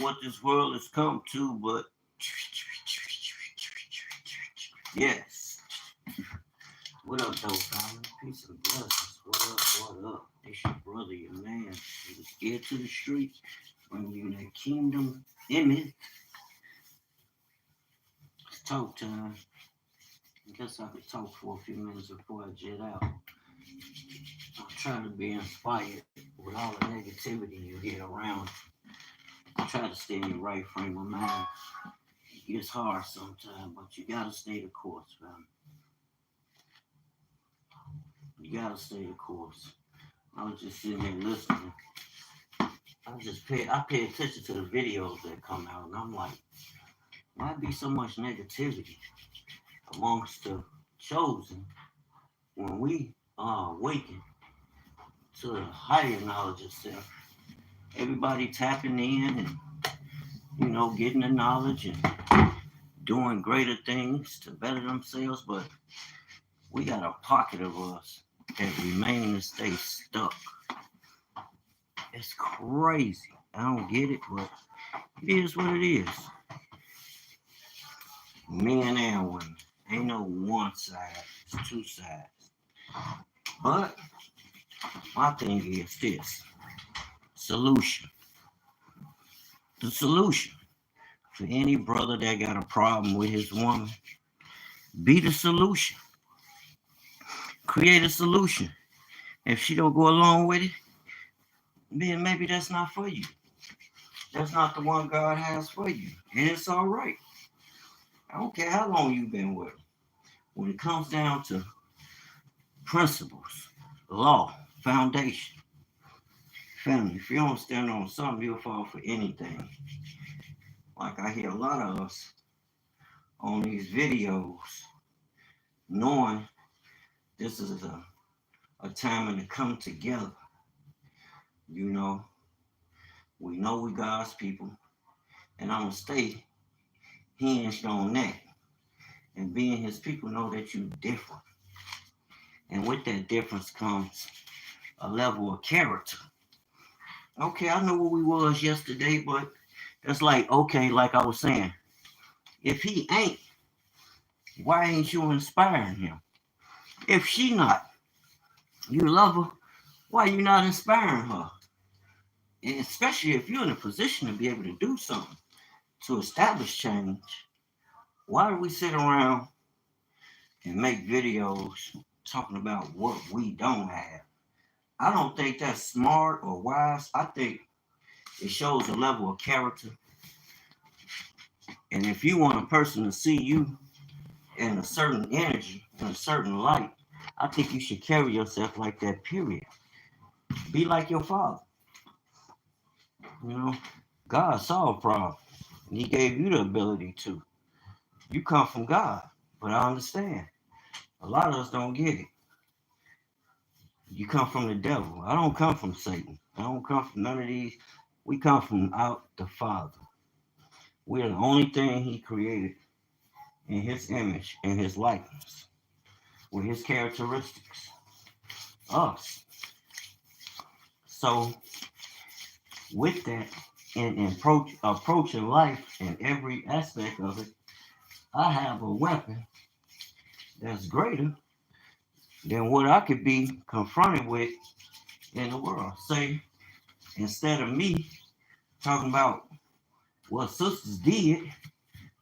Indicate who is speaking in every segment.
Speaker 1: what this world has come to, but yes. What up, though, family? Peace and blessings. What up? What up? It's your brother, your man. He was scared to the streets, bringing you that kingdom image. It's talk time. I guess I could talk for a few minutes before I jet out. I'm trying to be inspired with all the negativity you get around. Try to stay in the right frame of mind. It gets hard sometimes, but you gotta stay the course, man. You gotta stay the course. I was just sitting there listening. I pay attention to the videos that come out, and I'm like, why be so much negativity amongst the chosen when we are awakened to the higher knowledge of self? Everybody tapping in and getting the knowledge and doing greater things to better themselves, but we got a pocket of us that remain and stay stuck. It's crazy. I don't get it, but it is what it is. Men and women. Ain't no one side. It's two sides. But my thing is this. Solution. The solution. For any brother that got a problem with his woman, be the solution. Create a solution. If she don't go along with it, then maybe that's not for you. That's not the one God has for you. And it's all right. I don't care how long you've been with her. When it comes down to principles, law, foundation, family, if you don't stand on something, you'll fall for anything. Like I hear a lot of us on these videos, knowing this is a time to come together. We know we God's people, and I'm going to stay hinged on that. And being his people, know that you're different. And with that difference comes a level of character. Okay, I know where we was yesterday, but that's like, okay, like I was saying, if he ain't, why ain't you inspiring him? If she not, you love her, why you not inspiring her? And especially if you're in a position to be able to do something to establish change, why do we sit around and make videos talking about what we don't have? I don't think that's smart or wise. I think it shows a level of character. And if you want a person to see you in a certain energy, in a certain light, I think you should carry yourself like that, period. Be like your father. You know, God solved problems, and he gave you the ability to. You come from God, but I understand. A lot of us don't get it. You come from the devil. I don't come from Satan. I don't come from none of these. We come from out the Father. We're the only thing he created in his image and his likeness with his characteristics. Us. So with that, in approaching life in every aspect of it, I have a weapon that's greater than what I could be confronted with in the world. Say, instead of me talking about what sisters did,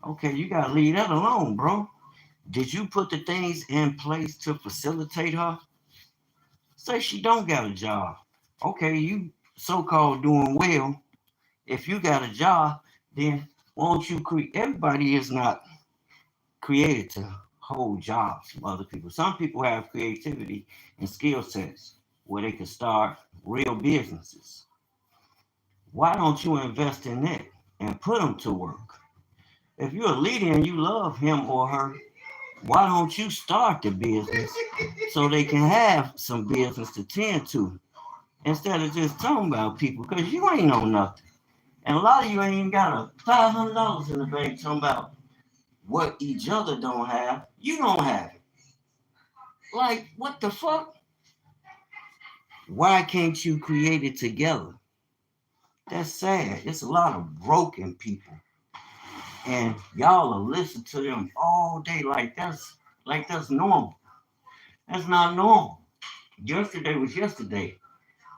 Speaker 1: okay, you gotta leave that alone, bro. Did you put the things in place to facilitate her? Say she don't got a job. Okay, you so-called doing well. If you got a job, then won't you create? Everybody is not created to hold jobs from other people. Some people have creativity and skill sets where they can start real businesses. Why don't you invest in that and put them to work? If you're a leader and you love him or her, why don't you start the business so they can have some business to tend to instead of just talking about people? Because you ain't know nothing. And a lot of you ain't even got a $500 in the bank talking about what each other don't have. You don't have it. Like, what the fuck? Why can't you create it together? That's sad. It's a lot of broken people. And y'all will listen to them all day like that's normal. That's not normal. Yesterday was yesterday.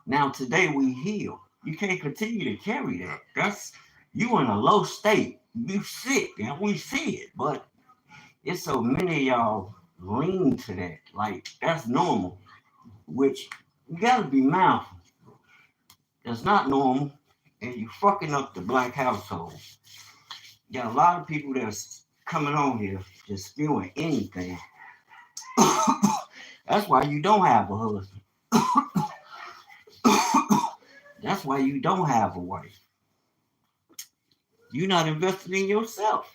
Speaker 1: Now today we heal. You can't continue to carry that. That's you in a low state. You sick, and we see it. But it's so many of y'all lean to that. Like that's normal. Which you gotta be mindful. That's not normal. And you fucking up the black household. Got a lot of people that's coming on here just spewing anything. That's why you don't have a husband. That's why you don't have a wife. You're not invested in yourself.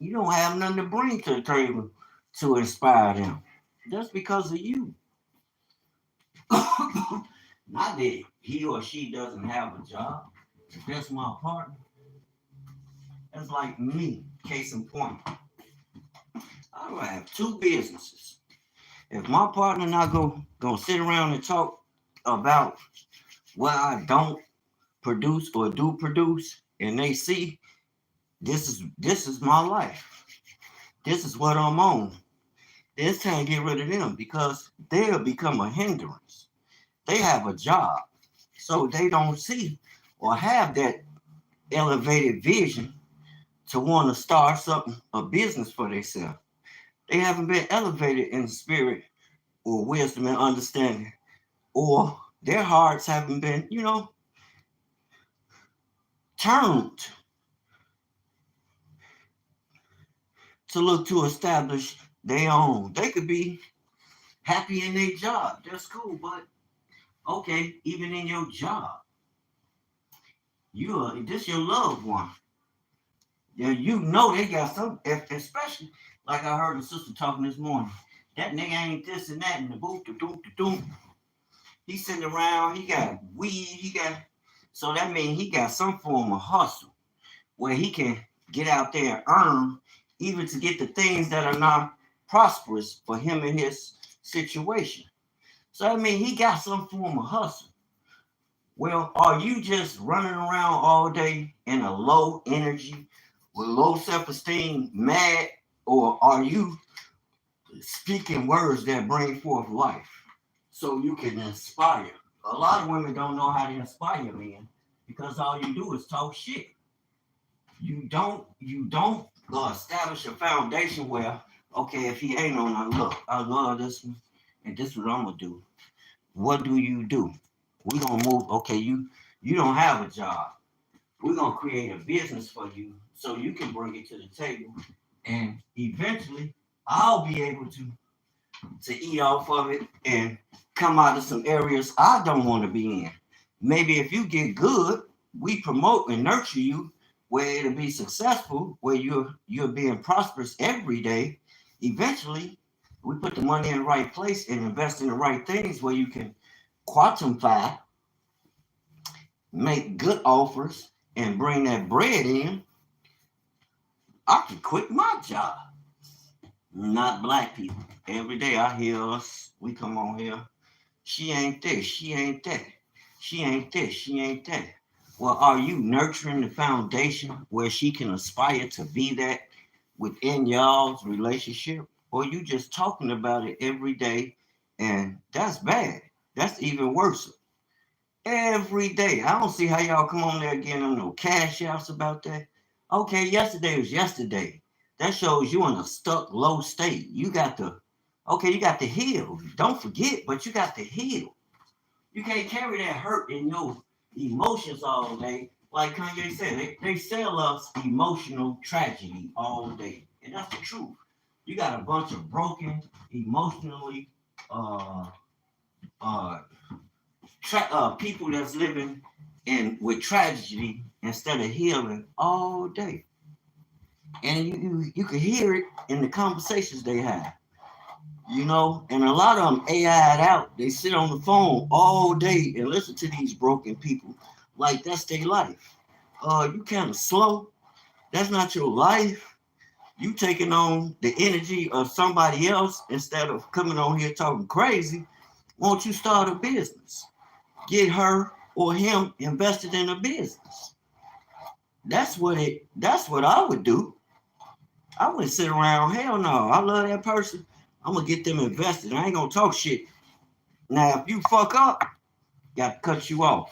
Speaker 1: You don't have nothing to bring to the table to inspire them. That's because of you. Not that he or she doesn't have a job. If that's my partner, that's like me. Case in point, I don't have two businesses. If my partner not gonna sit around and talk about what I don't produce or do produce, and they see this is my life. This is what I'm on. It's time to get rid of them because they'll become a hindrance. They have a job, so they don't see or have that elevated vision to want to start something, a business for themselves. They haven't been elevated in spirit or wisdom and understanding, or their hearts haven't been, turned to look to establish their own. They could be happy in their job. That's cool, but okay, even in your job, this your loved one. Yeah, they got some, especially like I heard a sister talking this morning. That nigga ain't this and that and the boot, the doom, the doom. He's sitting around, he got weed, so that means he got some form of hustle where he can get out there and earn even to get the things that are not prosperous for him and his situation. So I mean, he got some form of hustle. Well, are you just running around all day in a low energy, with low self-esteem, mad, or are you speaking words that bring forth life so you can inspire? A lot of women don't know how to inspire men because all you do is talk shit. You don't establish a foundation where, okay, if he ain't on, I love this one, and this is what I'm gonna do. What do you do? We gonna move. Okay, you don't have a job. We're gonna create a business for you so you can bring it to the table, and eventually I'll be able to eat off of it and come out of some areas I don't want to be in. Maybe if you get good, we promote and nurture you where it'll be successful, where you're being prosperous every day. Eventually, we put the money in the right place and invest in the right things where you can quantify, make good offers, and bring that bread in. I can quit my job. Not black people. Every day I hear us, we come on here. She ain't this, she ain't that. She ain't this, she ain't that. Well, are you nurturing the foundation where she can aspire to be that within y'all's relationship? Or you just talking about it every day, and that's bad. That's even worse. Every day. I don't see how y'all come on there getting them no cash outs about that. Okay, yesterday was yesterday. That shows you in a stuck low state. You got to heal. Don't forget, but you got to heal. You can't carry that hurt in your emotions all day. Like Kanye said, they sell us emotional tragedy all day. And that's the truth. You got a bunch of broken, emotionally uh uh people that's living in with tragedy instead of healing all day. And you can hear it in the conversations they have. And a lot of them AI'd out. They sit on the phone all day and listen to these broken people like that's their life. You kind of slow. That's not your life. You taking on the energy of somebody else instead of coming on here talking crazy. Won't you start a business? Get her or him invested in a business. That's what I would do. I wouldn't sit around. Hell no. I love that person. I'm gonna get them invested. I ain't gonna talk shit. Now if you fuck up, got to cut you off.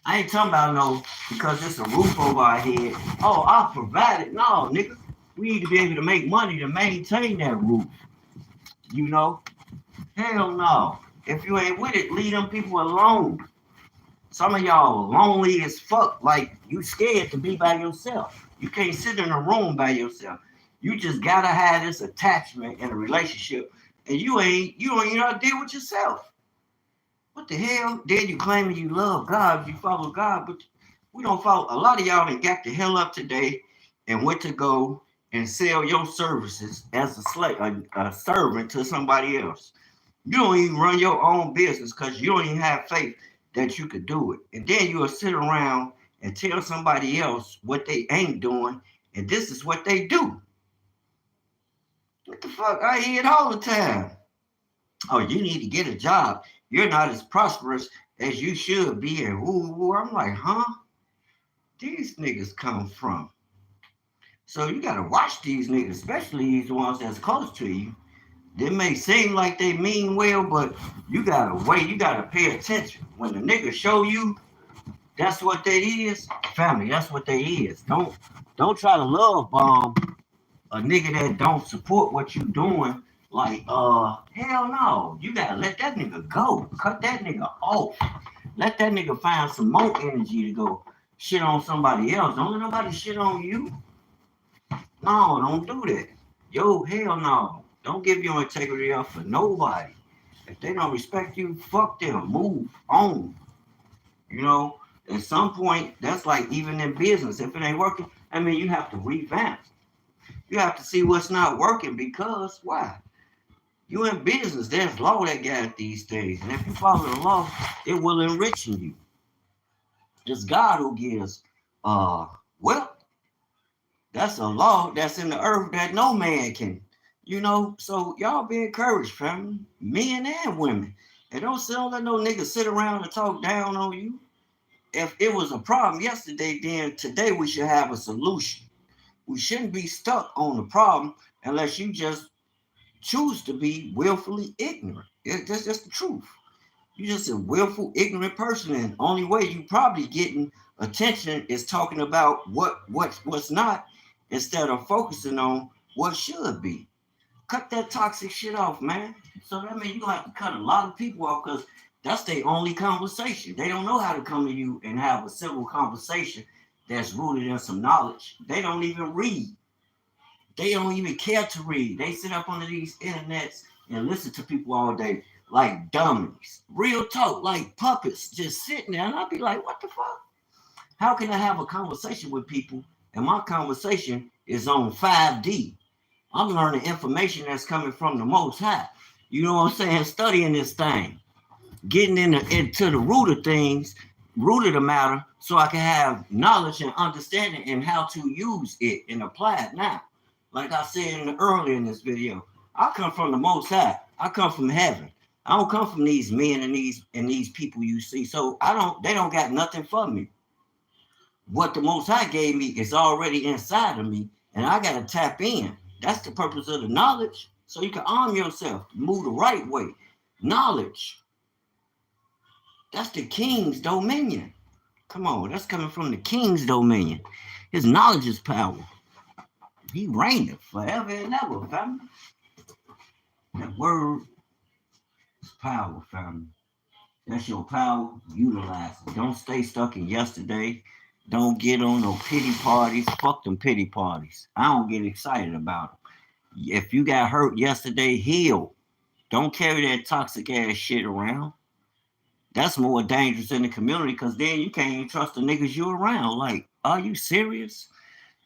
Speaker 1: I ain't talking about no because it's a roof over our head. Oh, I'll provide it. No, nigga. We need to be able to make money to maintain that roof. You know? Hell no. If you ain't with it, leave them people alone. Some of y'all lonely as fuck. Like you scared to be by yourself. You can't sit in a room by yourself. You just gotta have this attachment in a relationship, and you don't even know how to deal with yourself. What the hell? Then you claiming you love God, you follow God, but we don't follow. A lot of y'all done got the hell up today and went to go and sell your services as a slave, a servant to somebody else. You don't even run your own business because you don't even have faith that you could do it. And then you'll sit around and tell somebody else what they ain't doing, and this is what they do. What the fuck? I hear it all the time. Oh, you need to get a job. You're not as prosperous as you should be. And woo woo. I'm like, huh? These niggas come from. So you gotta watch these niggas, especially these ones that's close to you. They may seem like they mean well, but you gotta wait. You gotta pay attention. When the niggas show you that's what they is, family. That's what they is. Don't try to love bomb a nigga that don't support what you doing. Like hell no. You gotta let that nigga go. Cut that nigga off. Let that nigga find some more energy to go shit on somebody else. Don't let nobody shit on you. No, don't do that. Yo, hell no. Don't give your integrity up for nobody. If they don't respect you, fuck them. Move on. You know, at some point, that's like even in business. If it ain't working, I mean, you have to revamp. You have to see what's not working because why? You in business. There's law that got these days. And if you follow the law, it will enrich you. It's God who gives wealth. That's a law that's in the earth that no man can, so y'all be encouraged, family, men and women. And don't let no nigga sit around and talk down on you. If it was a problem yesterday, then today we should have a solution. We shouldn't be stuck on the problem unless you just choose to be willfully ignorant. That's just the truth. You're just a willful, ignorant person, and only way you probably getting attention is talking about what's not instead of focusing on what should be. Cut that toxic shit off, man. So that means you gonna have to cut a lot of people off because that's their only conversation. They don't know how to come to you and have a civil conversation that's rooted in some knowledge. They don't even read. They don't even care to read. They sit up under these internets and listen to people all day like dummies. Real talk, like puppets, just sitting there. And I'd be like, what the fuck? How can I have a conversation with people and my conversation is on 5D? I'm learning information that's coming from the Most High. You know what I'm saying? Studying this thing, getting into the root of things, root of the matter, so I can have knowledge and understanding and how to use it and apply it now. Like I said earlier in this video, I come from the Most High. I come from heaven. I don't come from these men and these people you see. So they don't got nothing for me. What the Most High gave me is already inside of me, and I gotta tap in. That's the purpose of the knowledge. So you can arm yourself, move the right way. Knowledge. That's the king's dominion. Come on, that's coming from the king's dominion. His knowledge is power. He reigneth forever and ever, family. That word is power, family. That's your power. Utilize it. Don't stay stuck in yesterday. Don't get on no pity parties. Fuck them pity parties. I don't get excited about them. If you got hurt yesterday, heal. Don't carry that toxic ass shit around. That's more dangerous in the community because then you can't even trust the niggas you around. Like, are you serious?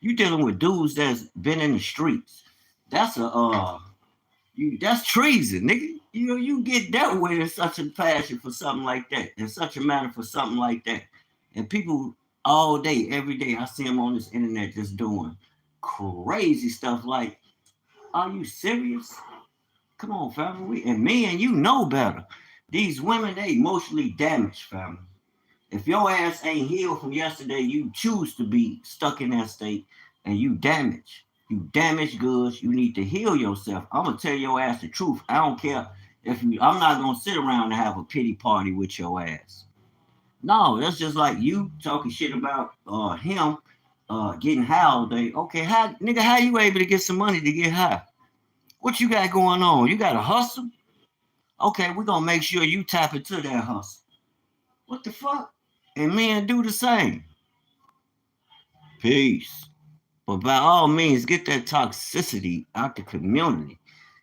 Speaker 1: You dealing with dudes that's been in the streets. That's that's treason, nigga. You get dealt with in such a passion for something like that, in such a manner for something like that. And people all day, every day, I see them on this internet just doing crazy stuff like, are you serious? Come on, family. And men, you know better. These women, they emotionally damaged, family. If your ass ain't healed from yesterday, you choose to be stuck in that state and you damage. You damage goods. You need to heal yourself. I'm gonna tell your ass the truth. I don't care if you. I'm not gonna sit around and have a pity party with your ass. No, that's just like you talking shit about him getting high all day. Okay, how nigga, how you able to get some money to get high? What you got going on? You got a hustle? Okay, we're gonna make sure you tap into that hustle. What the fuck? And men do the same. Peace. But by all means, get that toxicity out the community.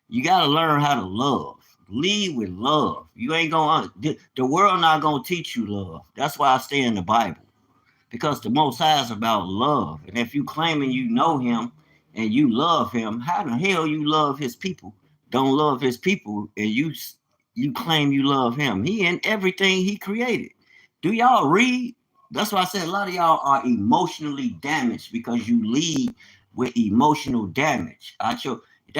Speaker 1: You gotta learn how to love. Lead with love. You ain't gonna the world not gonna teach you love. That's why I stay in the Bible. Because the Most High is about love. And if you claiming you know him and you love him, how the hell you love his people? Don't love his people and you claim you love him. He in everything he created. Do y'all read? That's why I said a lot of y'all are emotionally damaged because you lead with emotional damage. That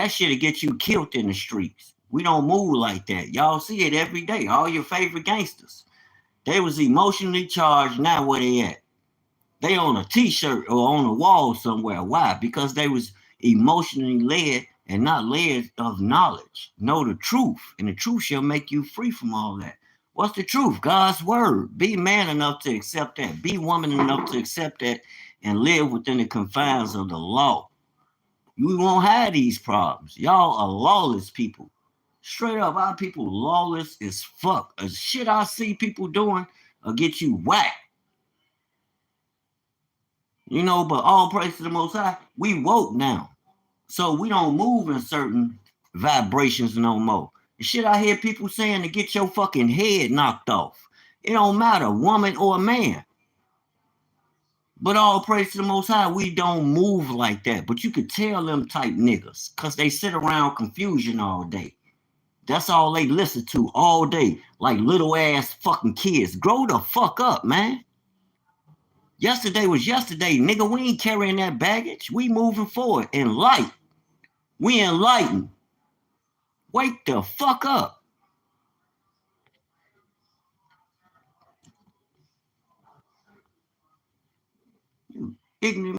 Speaker 1: shit'll get you killed in the streets. We don't move like that. Y'all see it every day. All your favorite gangsters. They was emotionally charged. Now where they at? They on a t-shirt or on a wall somewhere. Why? Because they was emotionally led and not led of knowledge. Know the truth, and the truth shall make you free from all that. What's the truth? God's word. Be man enough to accept that. Be woman enough to accept that and live within the confines of the law. You won't have these problems. Y'all are lawless people. Straight up, our people lawless as fuck. As shit I see people doing will get you whacked. But all praise to the Most High, we woke now. So we don't move in certain vibrations no more. The shit I hear people saying to get your fucking head knocked off. It don't matter, woman or man. But all praise to the Most High, we don't move like that. But you could tell them type niggas, because they sit around confusion all day. That's all they listen to all day, like little ass fucking kids. Grow the fuck up, man. Yesterday was yesterday, nigga. We ain't carrying that baggage. We moving forward in light. We enlightened. Wake the fuck up. You ignorant